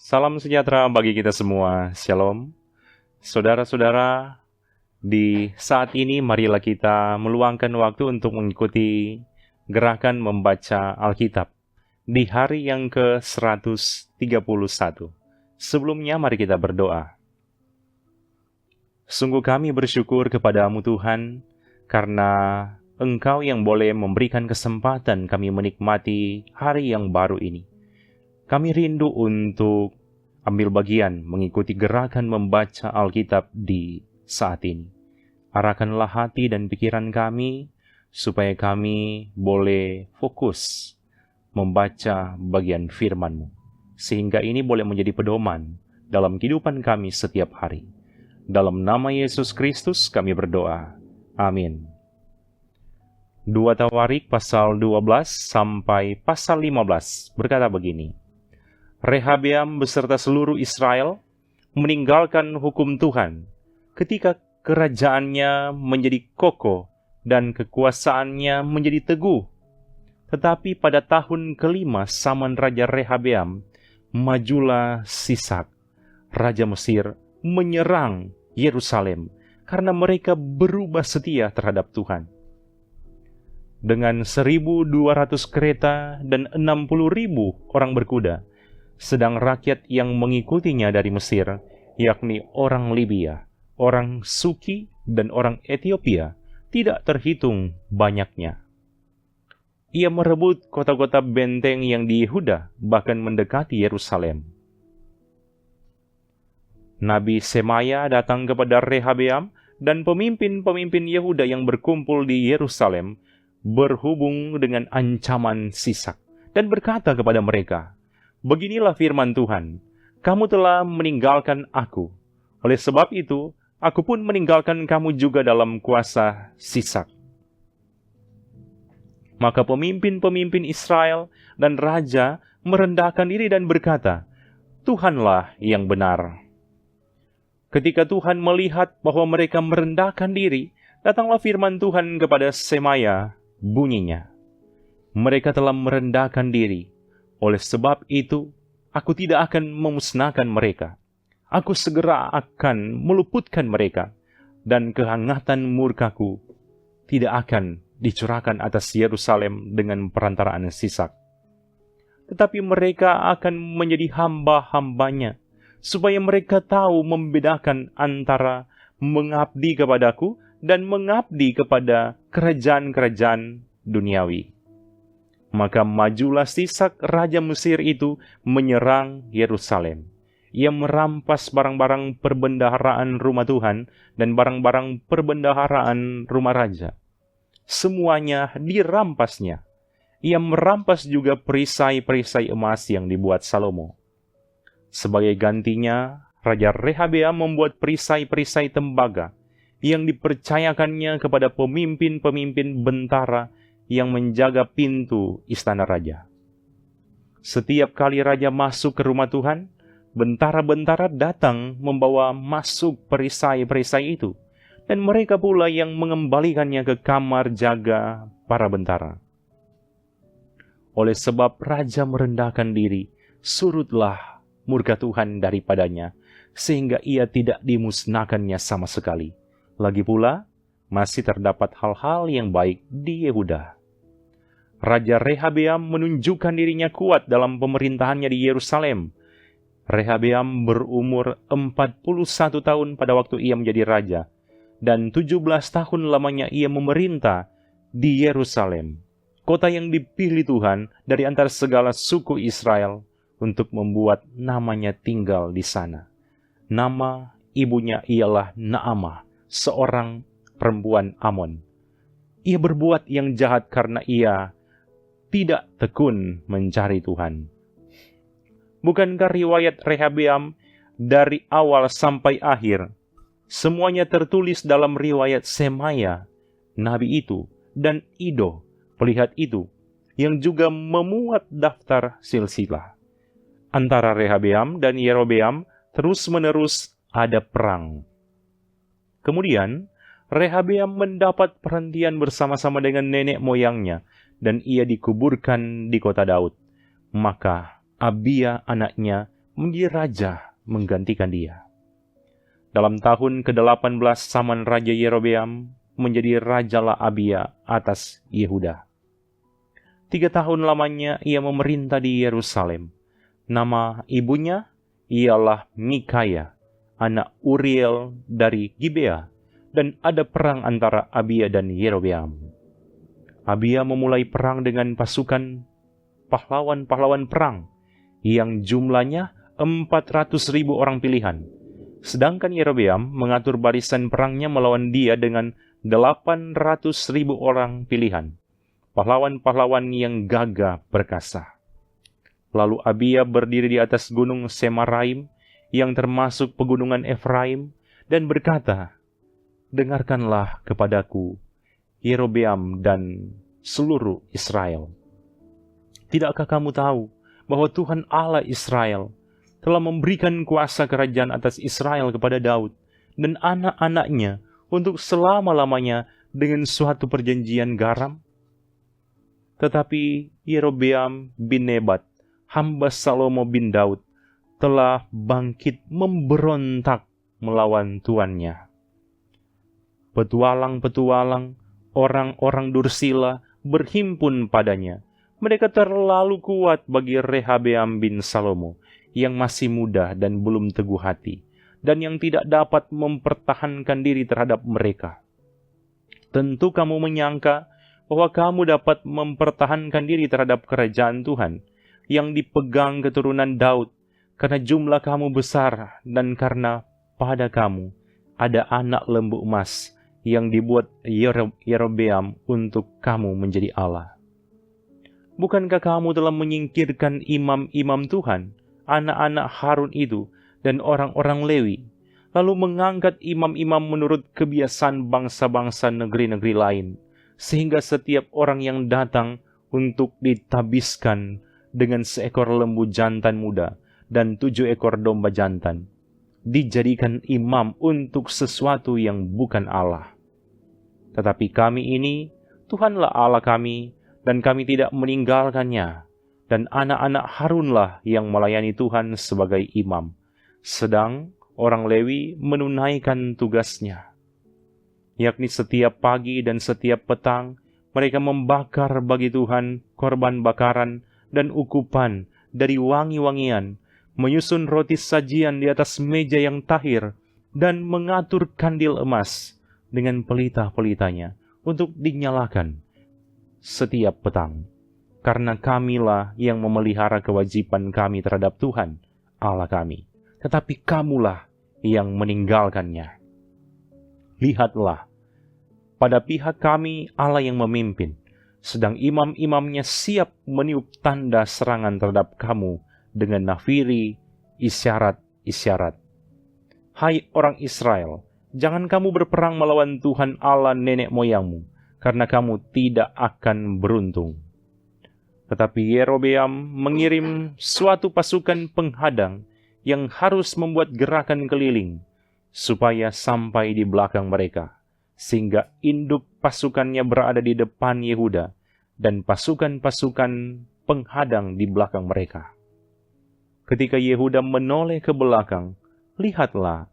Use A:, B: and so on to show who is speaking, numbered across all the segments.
A: Salam sejahtera bagi kita semua. Shalom. Saudara-saudara, di saat ini marilah kita meluangkan waktu untuk mengikuti gerakan membaca Alkitab di hari yang ke-131. Sebelumnya mari kita berdoa. Sungguh kami bersyukur kepadamu Tuhan, karena Engkau yang boleh memberikan kesempatan kami menikmati hari yang baru ini. Kami rindu untuk ambil bagian mengikuti gerakan membaca Alkitab di saat ini. Arahkanlah hati dan pikiran kami, supaya kami boleh fokus membaca bagian firman-Mu, sehingga ini boleh menjadi pedoman dalam kehidupan kami setiap hari. Dalam nama Yesus Kristus kami berdoa. Amin. 2 Tawarik pasal 12 sampai pasal 15 berkata begini. Rehabeam beserta seluruh Israel meninggalkan hukum Tuhan ketika kerajaannya menjadi kokoh dan kekuasaannya menjadi teguh. Tetapi pada tahun kelima zaman Raja Rehabeam, majulah Sisak, Raja Mesir, menyerang Yerusalem karena mereka berubah setia terhadap Tuhan. Dengan 1.200 kereta dan 60.000 orang berkuda, sedang rakyat yang mengikutinya dari Mesir, yakni orang Libya, orang Suki, dan orang Ethiopia, tidak terhitung banyaknya. Ia merebut kota-kota benteng yang di Yehuda, bahkan mendekati Yerusalem. Nabi Semaya datang kepada Rehabeam dan pemimpin-pemimpin Yehuda yang berkumpul di Yerusalem, berhubung dengan ancaman Sisak, dan berkata kepada mereka, "Beginilah firman Tuhan, kamu telah meninggalkan aku. Oleh sebab itu, aku pun meninggalkan kamu juga dalam kuasa Sisak." Maka pemimpin-pemimpin Israel dan raja merendahkan diri dan berkata, "Tuhanlah yang benar." Ketika Tuhan melihat bahwa mereka merendahkan diri, datanglah firman Tuhan kepada Semaya, bunyinya, "Mereka telah merendahkan diri. Oleh sebab itu, aku tidak akan memusnahkan mereka. Aku segera akan meluputkan mereka, dan kehangatan murkaku tidak akan dicurahkan atas Yerusalem dengan perantaraan Sisak. Tetapi mereka akan menjadi hamba-hambanya, supaya mereka tahu membedakan antara mengabdi kepadaku dan mengabdi kepada kerajaan-kerajaan duniawi." Maka majulah Sisak Raja Mesir itu menyerang Yerusalem. Ia merampas barang-barang perbendaharaan rumah Tuhan dan barang-barang perbendaharaan rumah raja. Semuanya dirampasnya. Ia merampas juga perisai-perisai emas yang dibuat Salomo. Sebagai gantinya, Raja Rehabeam membuat perisai-perisai tembaga yang dipercayakannya kepada pemimpin-pemimpin bentara yang menjaga pintu istana raja. Setiap kali raja masuk ke rumah Tuhan, bentara-bentara datang membawa masuk perisai-perisai itu, dan mereka pula yang mengembalikannya ke kamar jaga para bentara. Oleh sebab raja merendahkan diri, surutlah murka Tuhan daripadanya, sehingga ia tidak dimusnahkannya sama sekali. Lagi pula, masih terdapat hal-hal yang baik di Yehuda. Raja Rehabeam menunjukkan dirinya kuat dalam pemerintahannya di Yerusalem. Rehabeam berumur 41 tahun pada waktu ia menjadi raja, dan 17 tahun lamanya ia memerintah di Yerusalem, kota yang dipilih Tuhan dari antara segala suku Israel untuk membuat namanya tinggal di sana. Nama ibunya ialah Naamah, seorang perempuan Amon. Ia berbuat yang jahat karena ia tidak tekun mencari Tuhan. Bukankah riwayat Rehabeam dari awal sampai akhir semuanya tertulis dalam riwayat Semaya, nabi itu, dan Ido, pelihat itu, yang juga memuat daftar silsilah. Antara Rehabeam dan Yerobeam terus-menerus ada perang. Kemudian, Rehabeam mendapat perhentian bersama-sama dengan nenek moyangnya, dan ia dikuburkan di kota Daud. Maka Abia anaknya menjadi raja menggantikan dia. Dalam tahun ke-18 zaman Raja Yerobeam, menjadi rajalah Abia atas Yehuda. 3 tahun lamanya ia memerintah di Yerusalem. Nama ibunya ialah Mikaya, anak Uriel dari Gibea, dan ada perang antara Abia dan Yerobeam. Abia memulai perang dengan pasukan pahlawan-pahlawan perang yang jumlahnya 400.000 orang pilihan. Sedangkan Yerobeam mengatur barisan perangnya melawan dia dengan 800.000 orang pilihan, pahlawan-pahlawan yang gagah perkasa. Lalu Abia berdiri di atas gunung Semaraim yang termasuk pegunungan Efraim dan berkata, "Dengarkanlah kepadaku, Yerobeam dan seluruh Israel. Tidakkah kamu tahu bahwa Tuhan Allah Israel telah memberikan kuasa kerajaan atas Israel kepada Daud dan anak-anaknya untuk selama-lamanya dengan suatu perjanjian garam? Tetapi Yerobeam bin Nebat, hamba Salomo bin Daud, telah bangkit memberontak melawan tuannya. Petualang-petualang, orang-orang dursila berhimpun padanya. Mereka terlalu kuat bagi Rehabeam bin Salomo, yang masih muda dan belum teguh hati, dan yang tidak dapat mempertahankan diri terhadap mereka. Tentu kamu menyangka bahwa kamu dapat mempertahankan diri terhadap kerajaan Tuhan, yang dipegang keturunan Daud, karena jumlah kamu besar, dan karena pada kamu ada anak lembu emas, yang dibuat Yerobeam untuk kamu menjadi Allah. Bukankah kamu telah menyingkirkan imam-imam Tuhan, anak-anak Harun itu, dan orang-orang Lewi, lalu mengangkat imam-imam menurut kebiasaan bangsa-bangsa negeri-negeri lain, sehingga setiap orang yang datang untuk ditabiskan dengan seekor lembu jantan muda dan 7 ekor domba jantan, dijadikan imam untuk sesuatu yang bukan Allah. Tetapi kami ini, Tuhanlah Allah kami, dan kami tidak meninggalkannya, dan anak-anak Harunlah yang melayani Tuhan sebagai imam, sedang orang Lewi menunaikan tugasnya, yakni setiap pagi dan setiap petang mereka membakar bagi Tuhan korban bakaran dan ukupan dari wangi-wangian, menyusun roti sajian di atas meja yang tahir, dan mengatur kandil emas dengan pelita-pelitanya untuk dinyalakan setiap petang. Karena kamilah yang memelihara kewajiban kami terhadap Tuhan, Allah kami. Tetapi kamulah yang meninggalkannya. Lihatlah, pada pihak kami Allah yang memimpin, sedang imam-imamnya siap meniup tanda serangan terhadap kamu dengan nafiri, isyarat-isyarat. Hai orang Israel, jangan kamu berperang melawan Tuhan Allah nenek moyangmu, karena kamu tidak akan beruntung. Tetapi Yerobeam mengirim suatu pasukan penghadang yang harus membuat gerakan keliling, supaya sampai di belakang mereka, sehingga induk pasukannya berada di depan Yehuda, dan pasukan-pasukan penghadang di belakang mereka. Ketika Yehuda menoleh ke belakang, lihatlah,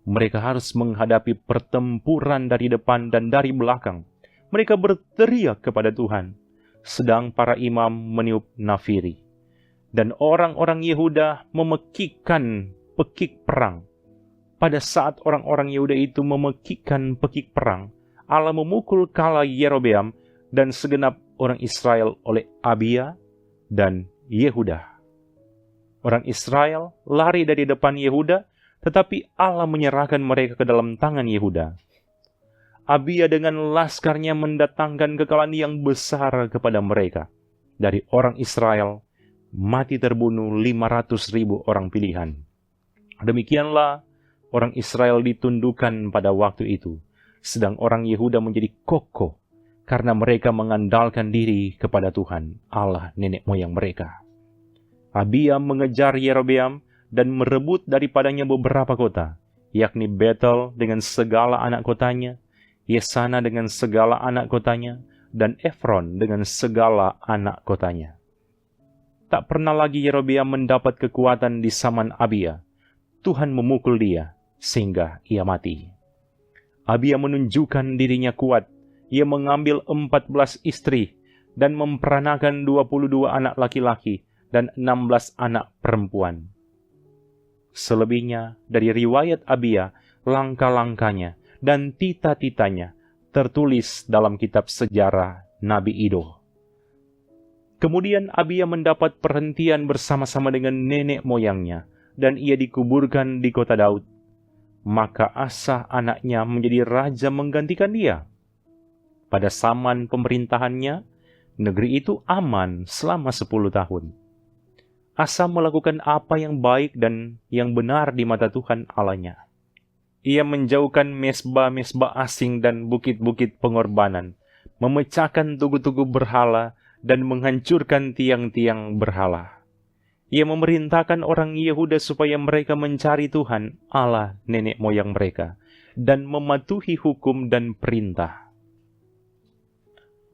A: mereka harus menghadapi pertempuran dari depan dan dari belakang. Mereka berteriak kepada Tuhan, sedang para imam meniup nafiri. Dan orang-orang Yehuda memekikkan pekik perang. Pada saat orang-orang Yehuda itu memekikkan pekik perang, Allah memukul kala Yerobeam dan segenap orang Israel oleh Abia dan Yehuda. Orang Israel lari dari depan Yehuda, tetapi Allah menyerahkan mereka ke dalam tangan Yehuda. Abia dengan laskarnya mendatangkan kekalahan yang besar kepada mereka. Dari orang Israel, mati terbunuh 500.000 orang pilihan. Demikianlah orang Israel ditundukkan pada waktu itu, sedang orang Yehuda menjadi kokoh, karena mereka mengandalkan diri kepada Tuhan, Allah nenek moyang mereka. Abia mengejar Yerobeam dan merebut daripadanya beberapa kota, yakni Betel dengan segala anak kotanya, Yesana dengan segala anak kotanya, dan Efron dengan segala anak kotanya. tak pernah lagi Yerobeam mendapat kekuatan di zaman Abia. Tuhan memukul dia sehingga ia mati. Abia menunjukkan dirinya kuat. Ia mengambil 14 istri dan memperanakan 22 anak laki-laki dan 16 anak perempuan. Selebihnya dari riwayat Abia, langkah-langkahnya dan tita-titanya tertulis dalam kitab sejarah Nabi Ido. Kemudian Abia mendapat perhentian bersama-sama dengan nenek moyangnya, dan ia dikuburkan di kota Daud. Maka Asa anaknya menjadi raja menggantikan dia. Pada zaman pemerintahannya, negeri itu aman selama 10 tahun. Asa melakukan apa yang baik dan yang benar di mata Tuhan Allahnya. Ia menjauhkan mesbah-mesbah asing dan bukit-bukit pengorbanan, memecahkan tugu-tugu berhala, dan menghancurkan tiang-tiang berhala. Ia memerintahkan orang Yehuda supaya mereka mencari Tuhan, Allah nenek moyang mereka, dan mematuhi hukum dan perintah.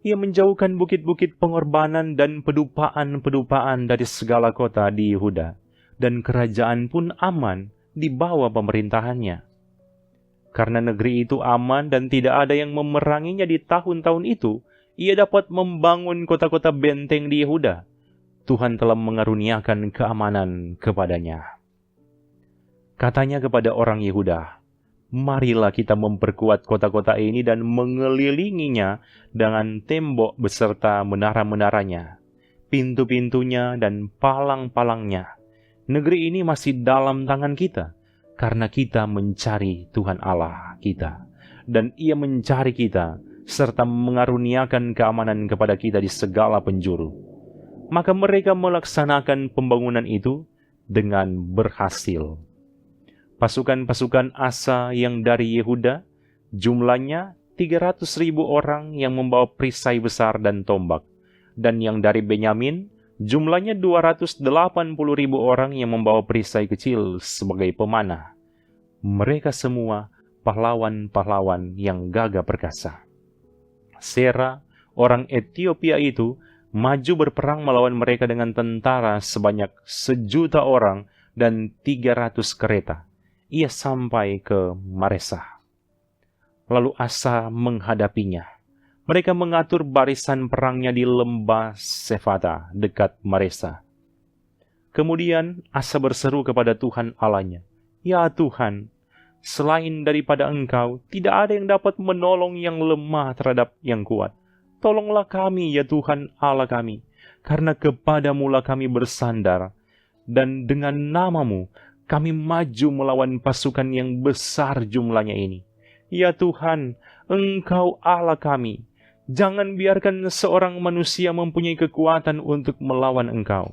A: Ia menjauhkan bukit-bukit pengorbanan dan pedupaan-pedupaan dari segala kota di Yehuda, dan kerajaan pun aman di bawah pemerintahannya. Karena negeri itu aman dan tidak ada yang memeranginya di tahun-tahun itu, ia dapat membangun kota-kota benteng di Yehuda. Tuhan telah mengaruniakan keamanan kepadanya. Katanya kepada orang Yehuda, marilah kita memperkuat kota-kota ini dan mengelilinginya dengan tembok beserta menara-menaranya, pintu-pintunya dan palang-palangnya. Negeri ini masih dalam tangan kita, karena kita mencari Tuhan Allah kita, dan Ia mencari kita, serta mengaruniakan keamanan kepada kita di segala penjuru. Maka mereka melaksanakan pembangunan itu dengan berhasil. Pasukan-pasukan Asa yang dari Yehuda, jumlahnya 300.000 orang yang membawa perisai besar dan tombak, dan yang dari Benyamin, jumlahnya 280.000 orang yang membawa perisai kecil sebagai pemanah. Mereka semua pahlawan-pahlawan yang gagah perkasa. Sera, orang Etiopia itu, maju berperang melawan mereka dengan tentara sebanyak 1.000.000 orang dan 300 kereta. Ia sampai ke Maresa. Lalu Asa menghadapinya. Mereka mengatur barisan perangnya di lembah Sefata dekat Maresa. Kemudian Asa berseru kepada Tuhan Allahnya, "Ya Tuhan, selain daripada Engkau, tidak ada yang dapat menolong yang lemah terhadap yang kuat. Tolonglah kami, ya Tuhan Allah kami, karena kepadamu-lah kami bersandar, dan dengan nama-Mu kami maju melawan pasukan yang besar jumlahnya ini. Ya Tuhan, Engkau Allah kami, jangan biarkan seorang manusia mempunyai kekuatan untuk melawan Engkau."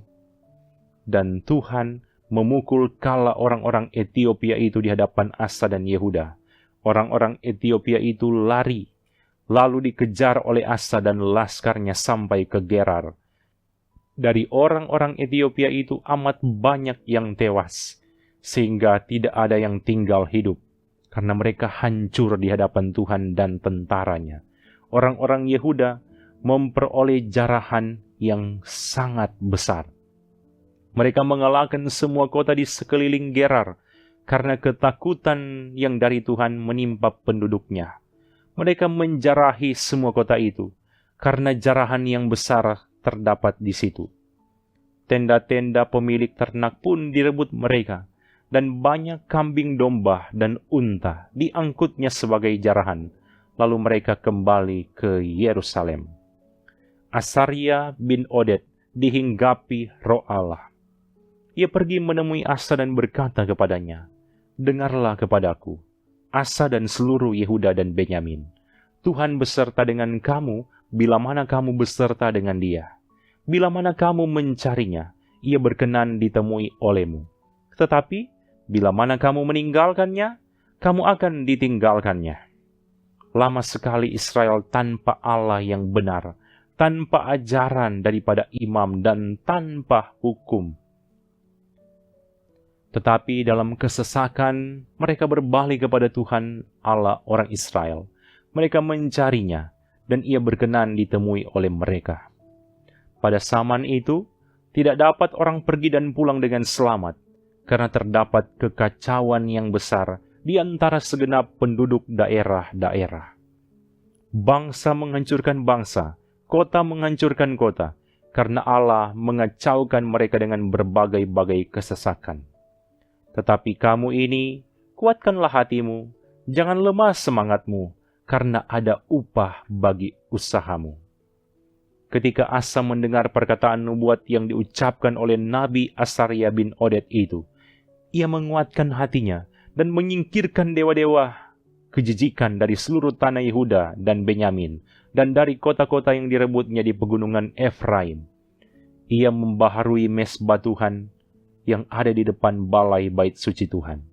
A: Dan Tuhan memukul kala orang-orang Etiopia itu di hadapan Asa dan Yehuda. Orang-orang Etiopia itu lari, lalu dikejar oleh Asa dan laskarnya sampai ke Gerar. Dari orang-orang Etiopia itu amat banyak yang tewas, sehingga tidak ada yang tinggal hidup, karena mereka hancur di hadapan Tuhan dan tentaranya. Orang-orang Yehuda memperoleh jarahan yang sangat besar. Mereka mengalahkan semua kota di sekeliling Gerar, karena ketakutan yang dari Tuhan menimpa penduduknya. Mereka menjarahi semua kota itu, karena jarahan yang besar terdapat di situ. Tenda-tenda pemilik ternak pun direbut mereka, dan banyak kambing domba dan unta diangkutnya sebagai jarahan. Lalu mereka kembali ke Yerusalem. Asaria bin Oded dihinggapi Roh Allah. Ia pergi menemui Asa dan berkata kepadanya, "Dengarlah kepadaku, Asa dan seluruh Yehuda dan Benyamin. Tuhan beserta dengan kamu, bila mana kamu beserta dengan dia. Bila mana kamu mencarinya, ia berkenan ditemui olehmu. Tetapi, bila mana kamu meninggalkannya, kamu akan ditinggalkannya. Lama sekali Israel tanpa Allah yang benar, tanpa ajaran daripada imam dan tanpa hukum. Tetapi dalam kesesakan, mereka berbalik kepada Tuhan Allah orang Israel. Mereka mencarinya, dan ia berkenan ditemui oleh mereka. Pada zaman itu, Tidak dapat orang pergi dan pulang dengan selamat, karena terdapat kekacauan yang besar di antara segenap penduduk daerah-daerah. Bangsa menghancurkan bangsa, kota menghancurkan kota, karena Allah mengacaukan mereka dengan berbagai-bagai kesesakan. Tetapi kamu ini, kuatkanlah hatimu, jangan lemah semangatmu, karena ada upah bagi usahamu. Ketika Asa mendengar perkataan nubuat yang diucapkan oleh Nabi Asaria bin Oded itu, ia menguatkan hatinya dan menyingkirkan dewa-dewa kejijikan dari seluruh tanah Yehuda dan Benyamin, dan dari kota-kota yang direbutnya di pegunungan Efraim. Ia membaharui mesbah Tuhan yang ada di depan balai bait suci Tuhan.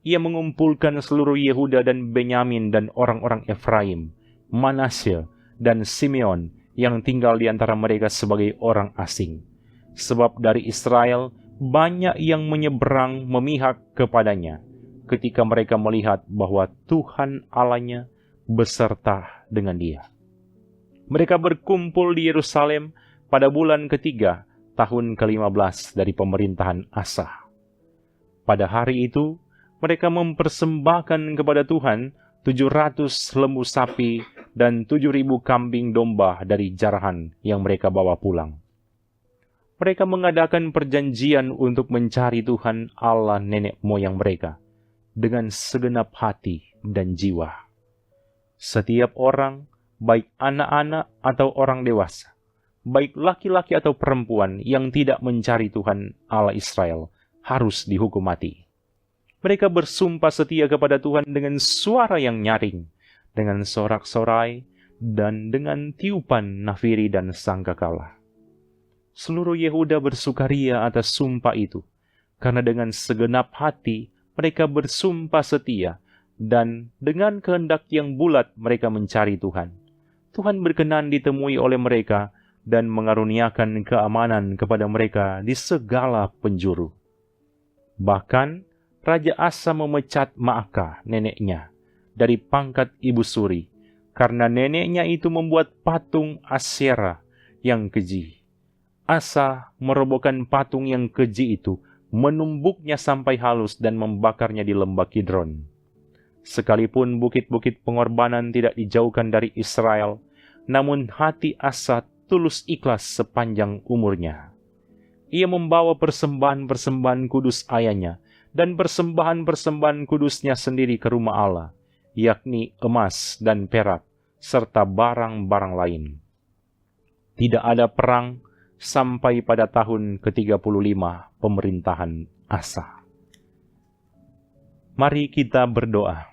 A: Ia mengumpulkan seluruh Yehuda dan Benyamin dan orang-orang Efraim, Manasye dan Simeon yang tinggal di antara mereka sebagai orang asing. Sebab dari Israel banyak yang menyeberang memihak kepadanya ketika mereka melihat bahwa Tuhan Allahnya beserta dengan dia. Mereka berkumpul di Yerusalem pada bulan ketiga tahun ke-15 dari pemerintahan Asa. Pada hari itu, mereka mempersembahkan kepada Tuhan 700 lembu sapi dan 7.000 kambing domba dari jarahan yang mereka bawa pulang. Mereka mengadakan perjanjian untuk mencari Tuhan Allah nenek moyang mereka dengan segenap hati dan jiwa. Setiap orang, baik anak-anak atau orang dewasa, baik laki-laki atau perempuan yang tidak mencari Tuhan Allah Israel, harus dihukum mati. Mereka bersumpah setia kepada Tuhan dengan suara yang nyaring, dengan sorak-sorai, dan dengan tiupan nafiri dan sangkakala. Seluruh Yehuda bersukaria atas sumpah itu, karena dengan segenap hati mereka bersumpah setia, dan dengan kehendak yang bulat mereka mencari Tuhan. Tuhan berkenan ditemui oleh mereka, dan mengaruniakan keamanan kepada mereka di segala penjuru. Bahkan, Raja Asa memecat Maakah, neneknya, dari pangkat ibu suri, karena neneknya itu membuat patung Asyera yang keji. Asa merobohkan patung yang keji itu, menumbuknya sampai halus dan membakarnya di lembah Kidron. Sekalipun bukit-bukit pengorbanan tidak dijauhkan dari Israel, namun hati Asa tulus ikhlas sepanjang umurnya. Ia membawa persembahan-persembahan kudus ayahnya, dan persembahan-persembahan kudusnya sendiri ke rumah Allah, yakni emas dan perak, serta barang-barang lain. Tidak ada perang sampai pada tahun ke-35 pemerintahan Asa. Mari kita berdoa.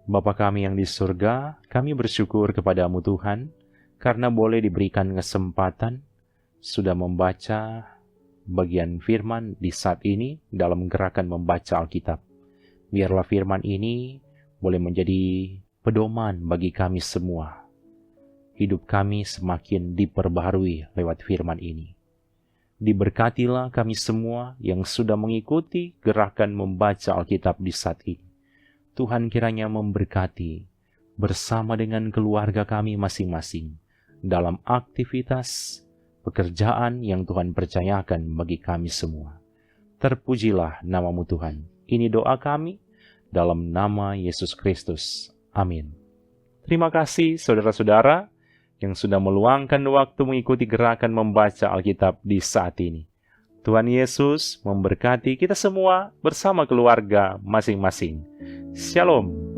A: Bapa kami yang di surga, kami bersyukur kepadamu Tuhan, karena boleh diberikan kesempatan sudah membaca bagian firman di saat ini dalam gerakan membaca Alkitab. Biarlah firman ini boleh menjadi pedoman bagi kami semua. Hidup kami semakin diperbaharui lewat firman ini. Diberkatilah kami semua yang sudah mengikuti gerakan membaca Alkitab di saat ini. Tuhan kiranya memberkati bersama dengan keluarga kami masing-masing dalam aktivitas pekerjaan yang Tuhan percayakan bagi kami semua. Terpujilah nama-Mu Tuhan. Ini doa kami dalam nama Yesus Kristus. Amin. Terima kasih saudara-saudara yang sudah meluangkan waktu mengikuti gerakan membaca Alkitab di saat ini. Tuhan Yesus memberkati kita semua bersama keluarga masing-masing. Shalom.